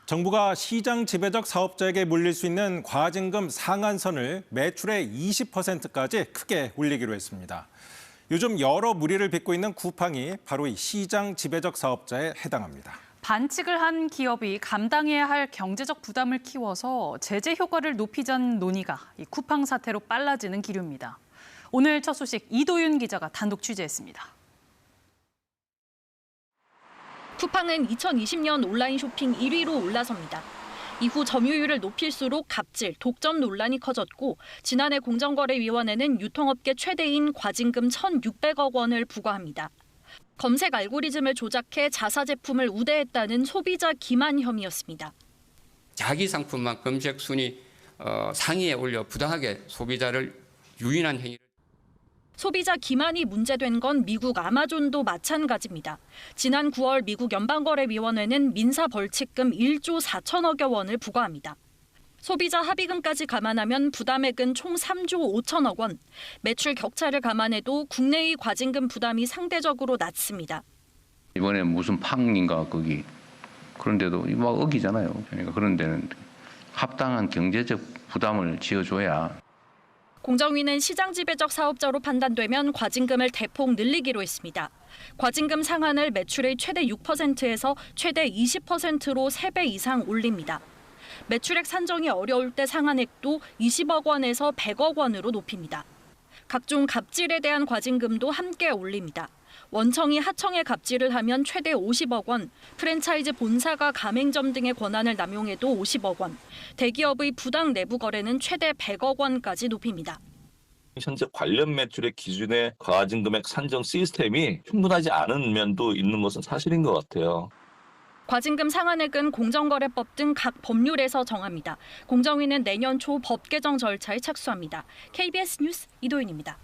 정부가 시장 지배적 사업자에게 물릴 수 있는 과징금 상한선을 매출의 20%까지 크게 올리기로 했습니다. 요즘 여러 물의를 빚고 있는 쿠팡이 바로 이 시장 지배적 사업자에 해당합니다. 반칙을 한 기업이 감당해야 할 경제적 부담을 키워서 제재 효과를 높이자는 논의가 이 쿠팡 사태로 빨라지는 기류입니다. 오늘 첫 소식 이도윤 기자가 단독 취재했습니다. 쿠팡은 2020년 온라인 쇼핑 1위로 올라섭니다. 이후 점유율을 높일수록 갑질, 독점 논란이 커졌고 지난해 공정거래위원회는 유통업계 최대인 과징금 1,600억 원을 부과합니다. 검색 알고리즘을 조작해 자사 제품을 우대했다는 소비자 기만 혐의였습니다. 자기 상품만 검색 순위 상위에 올려 부당하게 소비자를 유인한 행위를. 소비자 기만이 문제된 건 미국 아마존도 마찬가지입니다. 지난 9월 미국 연방거래위원회는 민사 벌칙금 1조 4천억여 원을 부과합니다. 소비자 합의금까지 감안하면 부담액은 총 3조 5천억 원. 매출 격차를 감안해도 국내의 과징금 부담이 상대적으로 낮습니다. 이번에 무슨 팡인가 거기 그런데도 막 어기잖아요. 그러니까 그런 데는 합당한 경제적 부담을 지어줘야. 공정위는 시장 지배적 사업자로 판단되면 과징금을 대폭 늘리기로 했습니다. 과징금 상한을 매출의 최대 6%에서 최대 20%로 3배 이상 올립니다. 매출액 산정이 어려울 때 상한액도 20억 원에서 100억 원으로 높입니다. 각종 갑질에 대한 과징금도 함께 올립니다. 원청이 하청에 갑질을 하면 최대 50억 원, 프랜차이즈 본사가 가맹점 등의 권한을 남용해도 50억 원, 대기업의 부당 내부 거래는 최대 100억 원까지 높입니다. 현재 관련 매출의 기준의 과징금액 산정 시스템이 충분하지 않은 면도 있는 것은 사실인 것 같아요. 과징금 상한액은 공정거래법 등 각 법률에서 정합니다. 공정위는 내년 초 법 개정 절차에 착수합니다. KBS 뉴스 이도윤입니다.